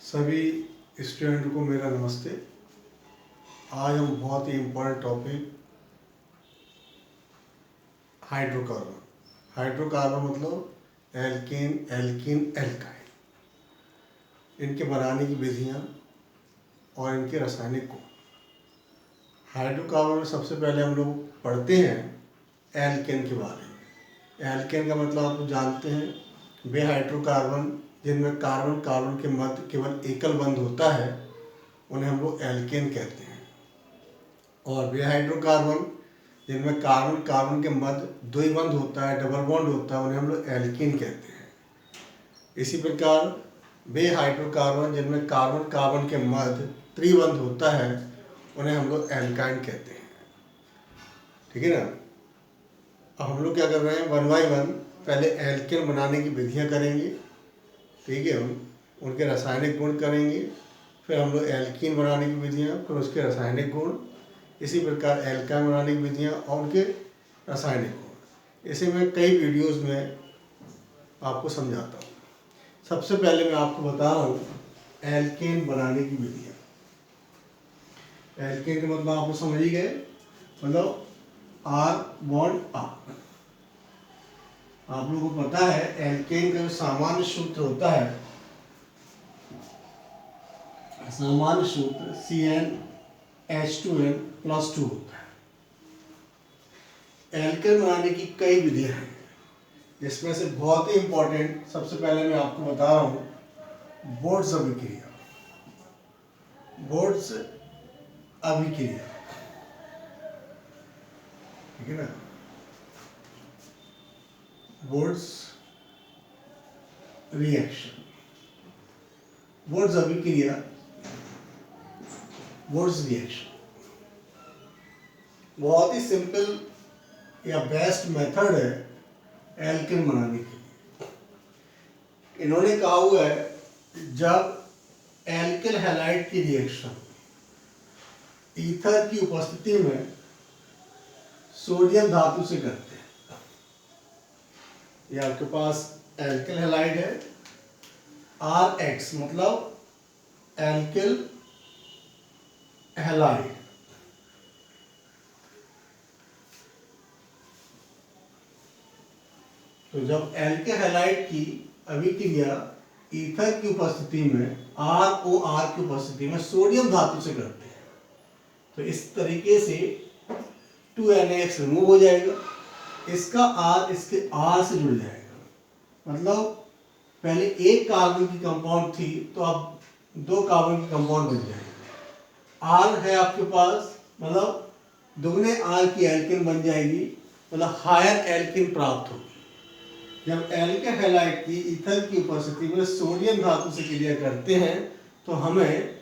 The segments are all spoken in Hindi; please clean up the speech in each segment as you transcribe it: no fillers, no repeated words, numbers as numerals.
सभी स्टूडेंट को मेरा नमस्ते। आज हम बहुत ही इम्पोर्टेंट टॉपिक हाइड्रोकार्बन। हाइड्रोकार्बन मतलब एल्केन, एल्कीन, एल्काइन, इनके बनाने की विधियाँ और इनके रासायनिक गुण। हाइड्रोकार्बन में सबसे पहले हम लोग पढ़ते हैं एल्केन के बारे में। एल्केन का मतलब आप जानते हैं, वे हाइड्रोकार्बन जिनमें कार्बन कार्बन के मध्य केवल एकल बंध होता है उन्हें हम लोग एल्केन कहते हैं। और वे हाइड्रोकार्बन जिनमें कार्बन कार्बन के मध्य द्विबंध होता है, डबल बॉन्ड होता है, उन्हें हम लोग एल्कीन कहते हैं। इसी प्रकार वे हाइड्रोकार्बन जिनमें कार्बन कार्बन के मध्य त्रिबंध होता है उन्हें हम लोग एल्काइन कहते हैं। ठीक है ना। अब हम लोग क्या कर रहे हैं, वन बाई वन पहले एल्केन बनाने की विधियाँ करेंगे। ठीक है, उनके रासायनिक गुण करेंगे, फिर हम लोग एल्कीन बनाने की विधियाँ, फिर उसके रासायनिक गुण, इसी प्रकार एल्काइन बनाने की विधियाँ और उनके रासायनिक गुण। इसे मैं कई वीडियोस में आपको समझाता हूँ। सबसे पहले मैं आपको बता रहा हूँ एल्केन बनाने की विधियाँ। एल्केन का मतलब आपको समझ ही गए, मतलब आर बॉन्ड आर। आप लोगों को पता है एल्केन का जो सामान्य सूत्र होता है, सामान्य सूत्र CnH2n+2 होता है। एल्केन बनाने की कई विधियां हैं, जिसमें से बहुत ही इंपॉर्टेंट सबसे पहले मैं आपको बता रहा हूँ बोर्ड्स अभिक्रिया। बोर्ड्स अभिक्रिया, ठीक है ना। बोर्ड्स रिएक्शन, बोर्ड्स अभिक्रिया, बोर्ड्स रिएक्शन बहुत ही सिंपल या बेस्ट मेथड है एल्केन बनाने के लिए। इन्होंने कहा हुआ है जब एल्किल हैलाइड की रिएक्शन ईथर की उपस्थिति में सोडियम धातु से करते हैं, ये आपके पास एल्किल हैलाइड है, Rx मतलब एल्किल हैलाइड, तो जब एल्किल हैलाइड की अभिक्रिया ईथर की उपस्थिति में ROR की उपस्थिति में सोडियम धातु से करते हैं, तो इस तरीके से 2NaX रिमूव हो जाएगा, इसका R इसके R से जुड़ जाएगा। मतलब पहले एक कार्बन की कंपाउंड थी तो अब दो कार्बन की कंपाउंड बन जाएगी। R है आपके पास, मतलब दुगने R की एल्केन बन जाएगी, मतलब हायर एल्केन प्राप्त होगी। जब एल्किल हैलाइड की ईथर की उपस्थिति में सोडियम धातु से क्रिया करते हैं तो हमें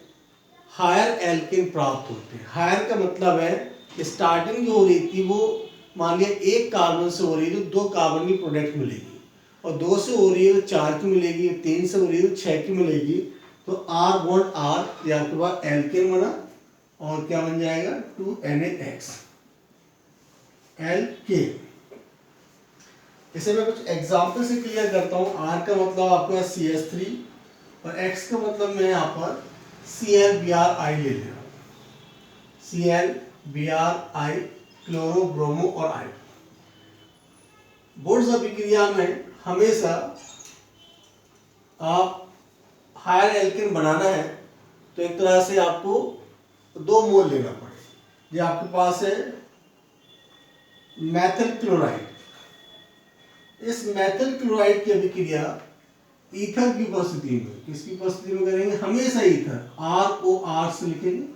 हायर एल्केन प्राप्त होते हैं। हायर का मतलब है कि स्टार्टिंग जो हो रही थी वो मान लिया एक कार्बन से हो रही है तो दो कार्बन की प्रोडक्ट मिलेगी, और दो से हो रही है तो चार की मिलेगी, तीन से हो रही है तो छह की मिलेगी। तो R बॉन्ड R, या आपके पास एल्केन बना और क्या बन जाएगा 2NaX एल्केन। इसे मैं कुछ एग्जाम्पल से क्लियर करता हूँ। R का मतलब आपका CH3 और X का मतलब मैं यहाँ पर ClBrI ले ले रहा हूँ। ClBrI, क्लोरो, ब्रोमो और I। बोर्ड्स अभिक्रिया में हमेशा आप हायर एल्केन बनाना है तो एक तरह से आपको दो मोल लेना पड़ेगा। ये आपके पास है मेथिल क्लोराइड। इस मेथिल क्लोराइड की अभिक्रिया ईथर की उपस्थिति में, किसकी उपस्थिति में करेंगे, हमेशा ईथर ROR से लिखेंगे,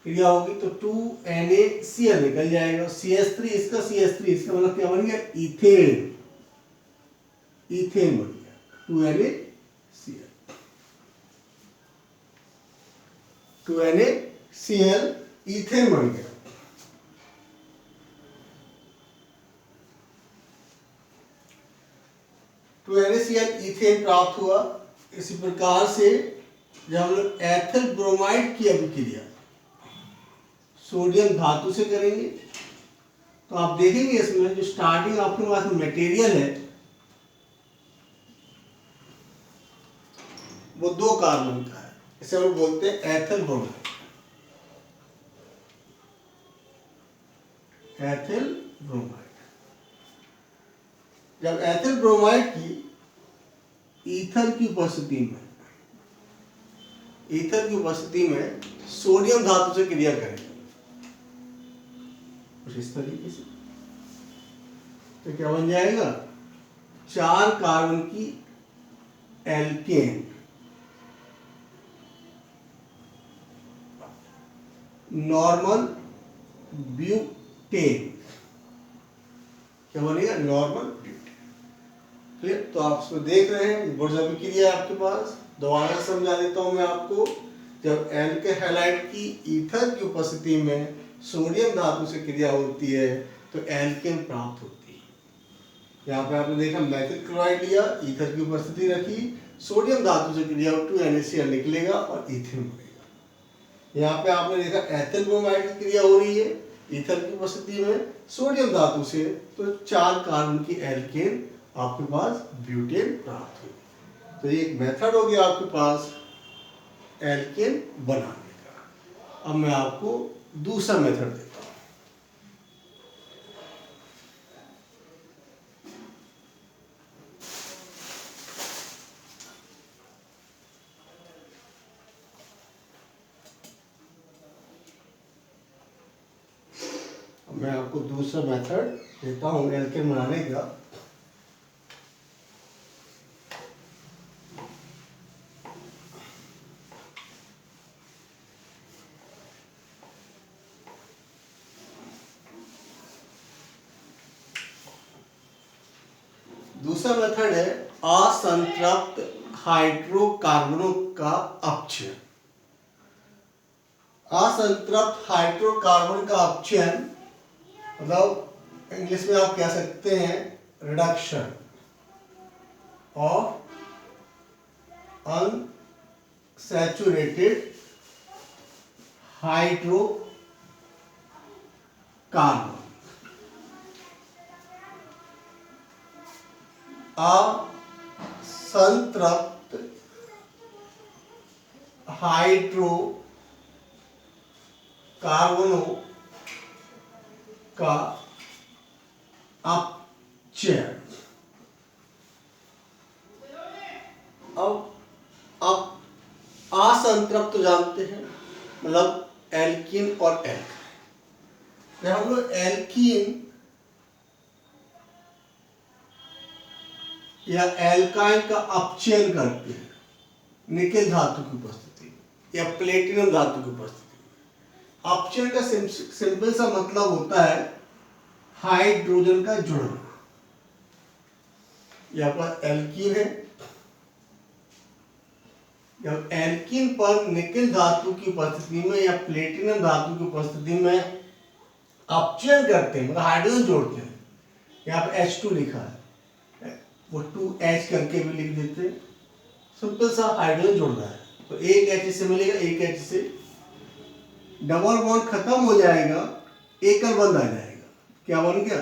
क्रिया होगी तो 2NaCl निकल जाएगा, CH3 इसका, CH3 इसका, मतलब क्या बन गया इथेन। इथेन बन गया 2NaCl इथेन बन गया। तो NaCl इथेन प्राप्त हुआ। इसी प्रकार से जब हम लोग एथिल ब्रोमाइड की अभिक्रिया सोडियम धातु से करेंगे तो आप देखेंगे इसमें जो स्टार्टिंग आपके पास मटेरियल है वो 2 कार्बन का है, इसे हम बोलते हैं एथिल ब्रोमाइड। Ethyl bromide. जब एथिल ब्रोमाइड की ईथर की उपस्थिति में सोडियम धातु से क्रिया करेगी कुछ इस तरीके से, तो क्या बन जाएगा, 4 कार्बन की एल्केन नॉर्मल ब्यूटेन। क्या बनेगा, नॉर्मल ब्यूटेन। क्लियर? तो आप इसको देख रहे हैं, बुर्जा की क्रिया है आपके पास। दोबारा समझा देता हूं मैं आपको। जब एल्के हैलाइड की ईथर की उपस्थिति में सोडियम धातु से क्रिया होती है तो एल्केन प्राप्त होती है। यहाँ पे आपने देखा मैथिल क्लोराइड लिया, ईथर की उपस्थिति रखी, सोडियम धातु से क्रिया 2NaCl निकलेगा और ईथेन बनेगा। यहाँ पे आपने देखा एथिल ब्रोमाइड की क्रिया हो रही है ईथर की उपस्थिति में सोडियम धातु से, तो 4 कार्बन की एल्केन आपके पास ब्यूटेन प्राप्त हुई। तो ये एक मेथड हो गया आपके पास एल्केन बनाने का। अब मैं आपको दूसरा मेथड देता हूँ। मैं आपको दूसरा मेथड देता हूँ एल्केन बनाने का। दूसरा मेथड है असंतृप्त हाइड्रोकार्बनों का अपचयन। असंतृप्त हाइड्रोकार्बन का अपचयन मतलब इंग्लिश में आप कह सकते हैं रिडक्शन ऑफ अनसैचुरेटेड हाइड्रोकार्बन। असंतृप्त हाइड्रोकार्बनों का अपचयन। अब असंतृप्त तो जानते हैं, मतलब एल्कीन और एल्काइन। जब हम लोग एल्कीन या एल्काइन का अपचयन करते हैं निकेल धातु की उपस्थिति या प्लेटिनम धातु की उपस्थिति में, अपचयन का सिंपल सा मतलब होता है हाइड्रोजन का जुड़ना। यहाँ पर एल्कीन है, जब एल्कीन पर निकेल धातु की उपस्थिति में या प्लेटिनम धातु की उपस्थिति में अपचयन करते हैं, मतलब हाइड्रोजन जोड़ते हैं। यहाँ पर H2 लिखा है, वो 2H करके भी लिख देते हैं। सिंपल सा हाइड्रोजन जोड़ रहा है, तो एक H से मिलेगा, एक H से डबल बॉन्ड खत्म हो जाएगा, एकल बंध आ जाएगा। क्या बन गया,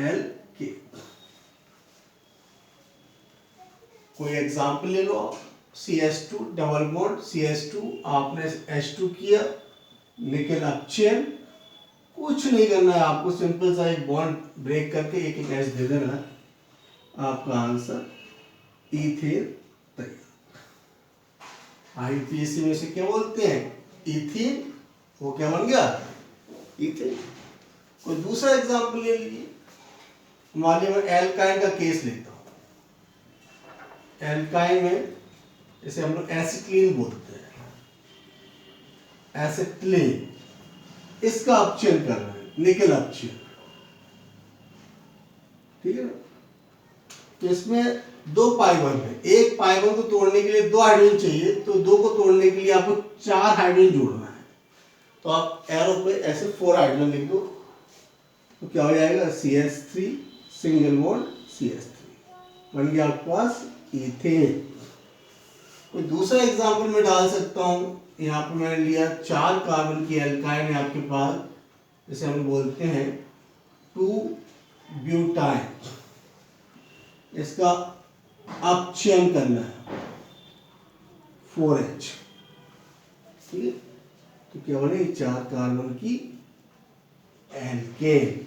L-K। कोई एग्जाम्पल ले लो आप, CH2 डबल बॉन्ड CH2, आपने H2 किया, निकेल अपचयन। कुछ नहीं करना है आपको, सिंपल सा एक बॉन्ड ब्रेक करके एक एक H दे देना है, आपका आंसर ईथेन तैयार। आईपीएससी में से क्या बोलते हैं, इथेन। वो क्या बन गया, इथेन। कोई दूसरा एग्जाम्पल ले लीजिए। मान लीजिए मैं एल्काइन का केस लेता हूं। एल्काइन में जैसे हम लोग एसिटिलीन बोलते हैं, एसिटिलीन, इसका अपचयन कर रहे हैं, निकेल अपचयन। ठीक है ना। तो इसमें 2 पाई बॉन्ड है, एक पाई बॉन्ड को तोड़ने के लिए 2 हाइड्रोजन चाहिए, तो 2 को तोड़ने के लिए आपको 4 हाइड्रोजन जोड़ना है। तो आप एरो पे ऐसे 4 हाइड्रोजन लिख दो, तो क्या हो जाएगा, CH3 सिंगल बॉन्ड CH3 बन गया आपके पास इथेन। कोई दूसरा एग्जांपल मैं डाल सकता हूं। यहाँ पे मैंने लिया 4 कार्बन की एल्काइन है आपके पास, जिसे हम बोलते हैं 2-ब्यूटाइन। इसका अपचयन करना है, 4H। ठीक है, तो क्या बने 4 कार्बन की एल्केन,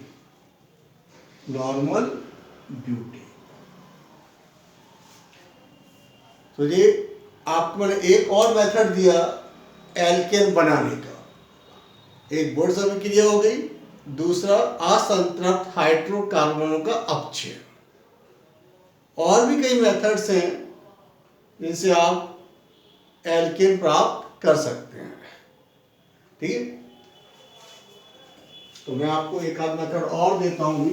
नॉर्मल ब्यूटेन। तो ये आपको मैंने एक और मेथड दिया एल्केन बनाने का। एक बोर्ड अभिक्रिया हो गई, दूसरा असंतृप्त हाइड्रोकार्बनों का अपचयन। और भी कई मेथड्स हैं जिनसे आप एल्केन प्राप्त कर सकते हैं। ठीक है, तो मैं आपको एक आध मेथड और देता हूं।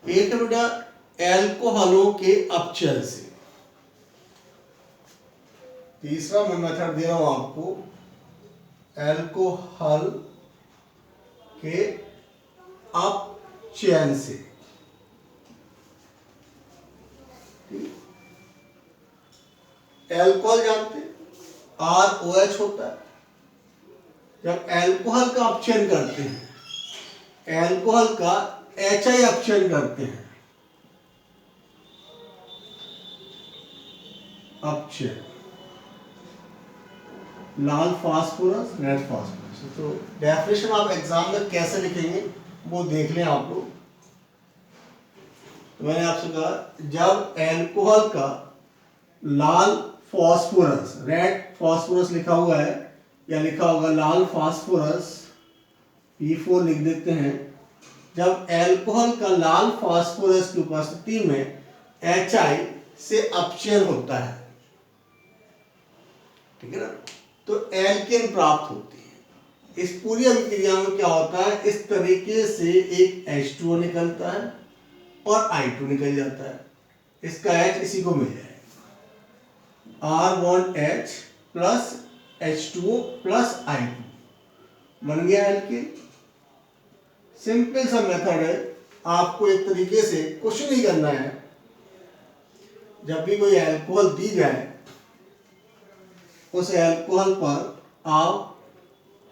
एक बेटा एल्कोहलों के अपचयन से। तीसरा मैं मेथड दे रहा हूं आपको एल्कोहल के अपचयन से। एल्कोहल जानते हैं ROH होता है। जब एल्कोहल का अपचयन करते हैं, एल्कोहल का HI अपचयन करते हैं, अपचयन लाल फास्फोरस रेड फास्फोरस। तो डेफिनेशन आप एग्जाम में कैसे लिखेंगे वो देख लें आप लोग। तो मैंने आपसे कहा जब एल्कोहल का लाल फास्फोरस, रेड फास्फोरस लिखा हुआ है या लिखा होगा लाल फास्फोरस, P4 लिख देते हैं। जब एल्कोहल का लाल फास्फोरस की उपस्थिति में HI से अपचयन होता है, ठीक है ना, तो एल्केन प्राप्त होती है। इस पूरी अभिक्रिया में क्या होता है, इस तरीके से एक H2O निकलता है और I2 निकल जाता है। इसका H इसी को मिल जाएगा, R bond H plus H2O plus I2 बन गया एल्केन। सिंपल सा मेथड है, आपको एक तरीके से कुछ नहीं करना है। जब भी कोई एल्कोहल दी जाए, उस एल्कोहल पर आप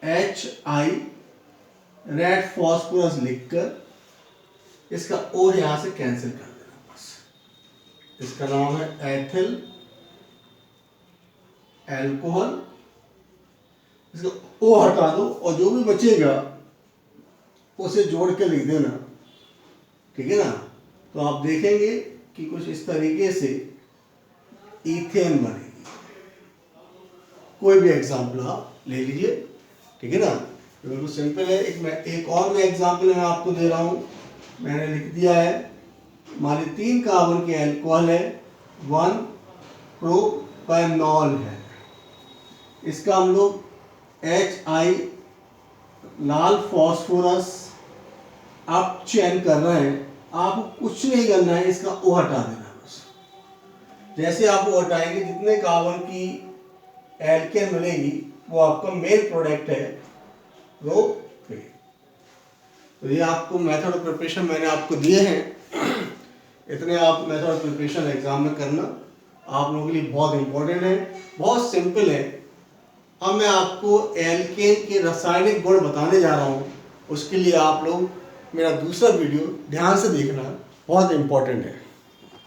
HI रेड फास्फोरस लिखकर इसका O यहां से कैंसिल कर देना बस। इसका नाम है एथिल एल्कोहल। इसका O हटा दो और जो भी बचेगा उसे जोड़ के लिख देना। ठीक है ना, तो आप देखेंगे कि कुछ इस तरीके से इथेन बनेगी। कोई भी एग्जाम्पल आप ले लीजिए। ठीक है ना, बिल्कुल सिंपल है। एक और मैं एग्जाम्पल मैं आपको दे रहा हूँ। मैंने लिख दिया है, हमारे 3 कार्बन के एल्कोहल है, 1 प्रोपेनॉल है। इसका हम लोग HI लाल फास्फोरस अपचयन कर रहे हैं। आपको कुछ नहीं करना है, इसका O हटा देना बस। जैसे आप O हटाएंगे, जितने कार्बन की एल्केन मिलेगी वो आपका मेन प्रोडक्ट है वो। तो ये आपको मेथड ऑफ प्रिपरेशन मैंने आपको दिए हैं। इतने आप मेथड ऑफ प्रिपरेशन एग्जाम में करना आप लोगों के लिए बहुत इंपॉर्टेंट है, बहुत सिंपल है। अब मैं आपको एल्केन के रासायनिक गुण बताने जा रहा हूँ। उसके लिए आप लोग मेरा दूसरा वीडियो ध्यान से देखना, बहुत इंपॉर्टेंट है।